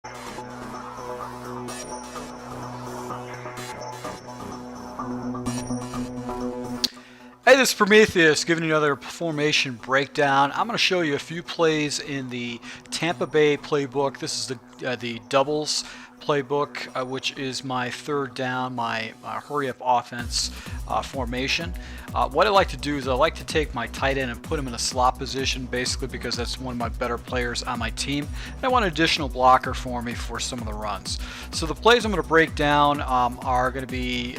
Hey, this is Prometheus giving you another formation breakdown. I'm going to show you a few plays in the Tampa Bay playbook. This is the doubles playbook, which is my third down, my hurry-up offense formation. What I like to do is I like to take my tight end and put him in a slot position, basically because that's one of my better players on my team. And I want an additional blocker for me for some of the runs. So the plays I'm going to break down are going to be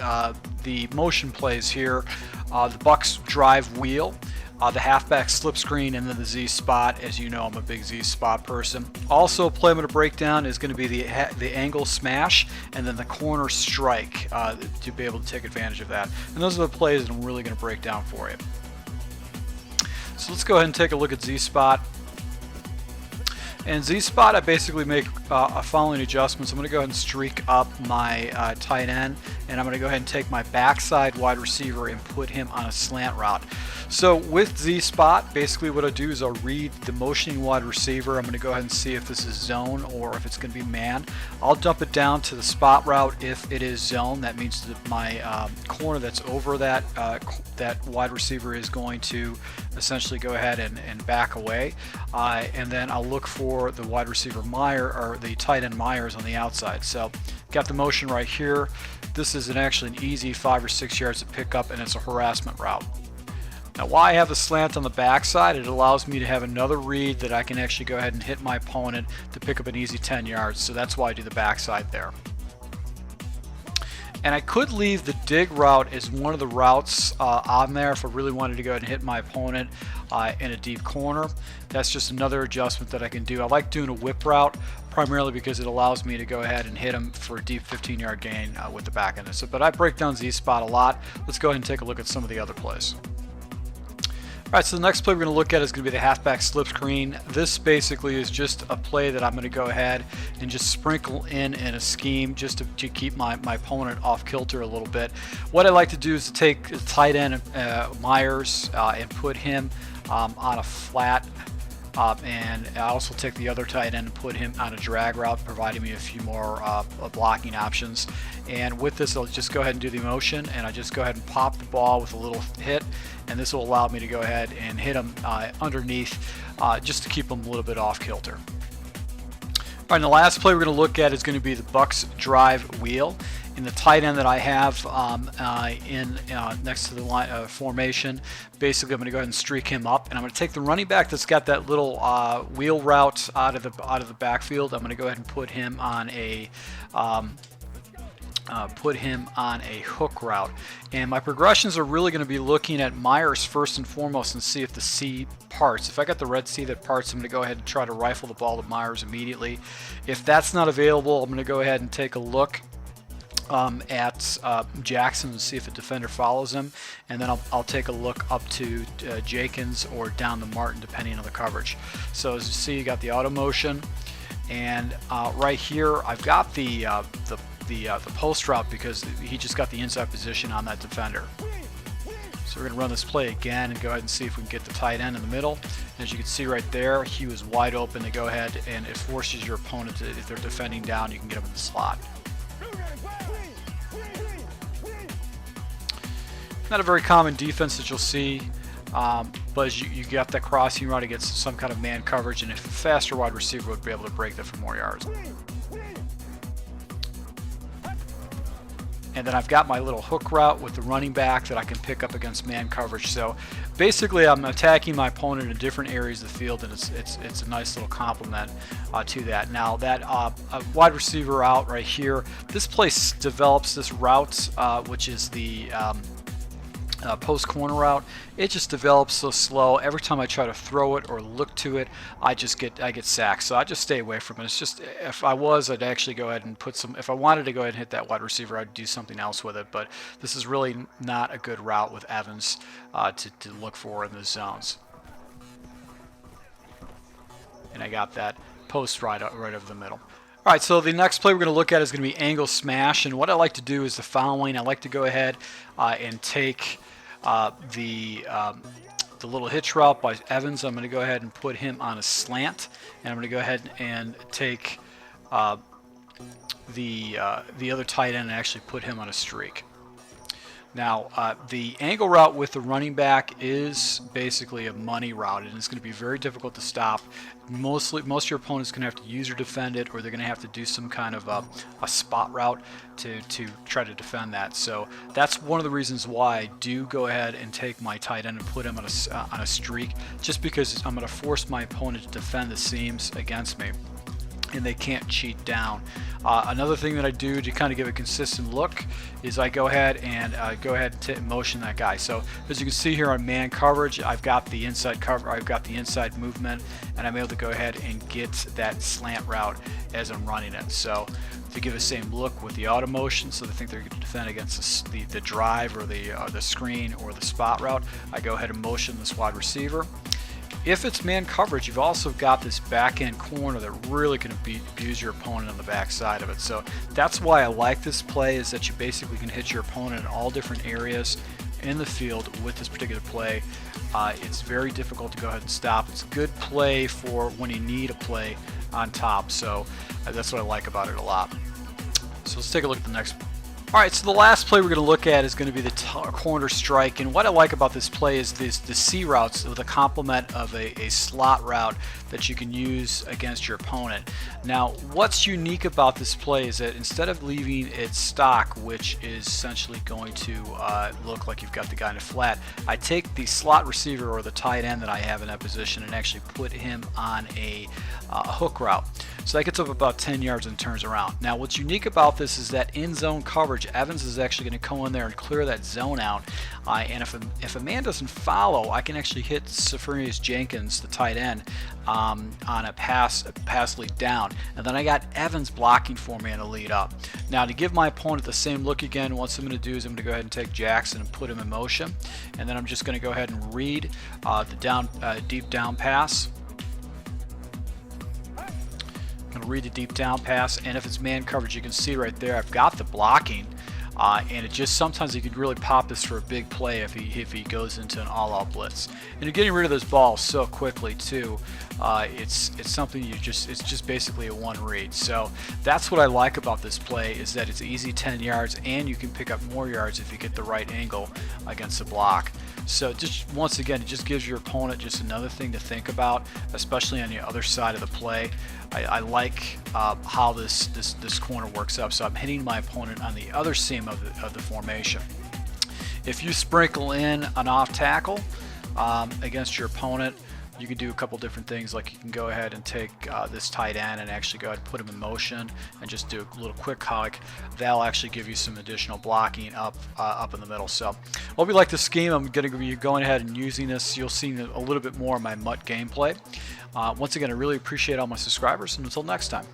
the motion plays here. The Bucks drive wheel, the halfback slip screen, and then the Z spot. As you know, I'm a big Z spot person. Also, play I'm going to break down is going to be the angle smash and then the corner strike to be able to take advantage of that. And those are the plays that I'm really going to break down for you. So let's go ahead and take a look at Z spot. And Z spot, I basically make following adjustments. I'm going to go ahead and streak up my tight end, and I'm going to go ahead and take my backside wide receiver and put him on a slant route. So with Z spot, basically what I do is I'll read the motioning wide receiver. I'm going to go ahead and see if this is zone or if it's going to be man. I'll dump it down to the spot route if it is zone. That means that my corner that's over that wide receiver is going to essentially go ahead and back away, and then I'll look for the wide receiver Meyer, or the tight end Myers on the outside. So got the motion right here. This is actually an easy 5 or 6 yards to pick up, and it's a harassment route. Now, while I have the slant on the backside, it allows me to have another read that I can actually go ahead and hit my opponent to pick up an easy 10 yards. So that's why I do the backside there. And I could leave the dig route as one of the routes on there if I really wanted to go ahead and hit my opponent in a deep corner. That's just another adjustment that I can do. I like doing a whip route primarily because it allows me to go ahead and hit him for a deep 15-yard gain with the back end. So, but I break down Z spot a lot. Let's go ahead and take a look at some of the other plays. Alright, so the next play we're going to look at is going to be the halfback slip screen. This basically is just a play that I'm going to go ahead and just sprinkle in a scheme just to keep my opponent off kilter a little bit. What I like to do is to take the tight end Myers and put him on a flat, and I also take the other tight end and put him on a drag route, providing me a few more blocking options. And with this, I'll just go ahead and do the motion, and I just go ahead and pop the ball with a little hit, and this will allow me to go ahead and hit him underneath just to keep him a little bit off kilter. All right, and the last play we're going to look at is going to be the Bucks drive wheel. In the tight end that I have next to the line, formation, basically I'm going to go ahead and streak him up, and I'm going to take the running back that's got that little wheel route out of the backfield. I'm going to go ahead and put him on a hook route, and my progressions are really going to be looking at Myers first and foremost and see if the C parts. If I got the red C that parts, I'm going to go ahead and try to rifle the ball to Myers immediately. If that's not available, I'm going to go ahead and take a look at Jackson and see if a defender follows him, and then I'll take a look up to Jenkins or down to Martin depending on the coverage. So as you see, you got the auto motion, and right here I've got the post route because he just got the inside position on that defender. So we're going to run this play again and go ahead and see if we can get the tight end in the middle. And as you can see right there, he was wide open to go ahead, and it forces your opponent to, if they're defending down, you can get them in the slot. Not a very common defense that you'll see, but as you got that crossing route against some kind of man coverage, and if a faster wide receiver would be able to break that for more yards. And then I've got my little hook route with the running back that I can pick up against man coverage. So basically I'm attacking my opponent in different areas of the field, and it's a nice little complement to that. Now that wide receiver out right here, this place develops this route, which is the post corner route. It just develops so slow. Every time I try to throw it or look to it, I get sacked. So I just stay away from it. It's just, if I was, I'd actually go ahead and put some, if I wanted to go ahead and hit that wide receiver, I'd do something else with it. But this is really not a good route with Evans to look for in the zones. And I got that post right over the middle. All right, so the next play we're going to look at is going to be angle smash, and what I like to do is the following. I like to go ahead and take the little hitch route by Evans. I'm going to go ahead and put him on a slant, and I'm going to go ahead and take the other tight end and actually put him on a streak. Now, the angle route with the running back is basically a money route, and it's going to be very difficult to stop. Most of your opponents are going to have to use or defend it, or they're going to have to do some kind of a spot route to try to defend that. So that's one of the reasons why I do go ahead and take my tight end and put him on a streak, just because I'm going to force my opponent to defend the seams against me, and they can't cheat down. Another thing that I do to kind of give a consistent look is I go ahead and motion that guy. So as you can see here on man coverage, I've got the inside cover, I've got the inside movement, and I'm able to go ahead and get that slant route as I'm running it. So to give the same look with the auto motion, so they think they're going to defend against the drive or the screen or the spot route, I go ahead and motion this wide receiver. If it's man coverage, you've also got this back end corner that really can abuse your opponent on the back side of it. So that's why I like this play, is that you basically can hit your opponent in all different areas in the field with this particular play. It's very difficult to go ahead and stop. It's a good play for when you need a play on top. So that's what I like about it a lot. So let's take a look at the next. Alright, so the last play we're going to look at is going to be the corner strike, and what I like about this play is the C routes with a complement of a slot route that you can use against your opponent. Now, what's unique about this play is that instead of leaving it stock, which is essentially going to look like you've got the guy in a flat, I take the slot receiver or the tight end that I have in that position and actually put him on a hook route. So that gets up about 10 yards and turns around. Now, what's unique about this is that in zone coverage, Evans is actually going to come in there and clear that zone out. And if a man doesn't follow, I can actually hit Safarius Jenkins, the tight end, on a pass lead down. And then I got Evans blocking for me on a lead up. Now, to give my opponent the same look again, what I'm going to do is I'm going to go ahead and take Jackson and put him in motion. And then I'm just going to go ahead and read the deep down pass. I'm going to read the deep down pass, and if it's man coverage, you can see right there I've got the blocking, and it just sometimes you could really pop this for a big play if he goes into an all-out blitz. And you're getting rid of those balls so quickly too. It's something it's just basically a one read. So that's what I like about this play, is that it's easy 10 yards, and you can pick up more yards if you get the right angle against the block. So just once again, it just gives your opponent just another thing to think about, especially on the other side of the play. I like how this corner works up. So I'm hitting my opponent on the other seam of the formation. If you sprinkle in an off tackle against your opponent, you can do a couple different things. Like you can go ahead and take this tight end and actually go ahead and put him in motion and just do a little quick hug. That'll actually give you some additional blocking up in the middle. So hope you like this scheme. I'm going to be going ahead and using this. You'll see a little bit more of my MUT gameplay. Once again, I really appreciate all my subscribers, and until next time.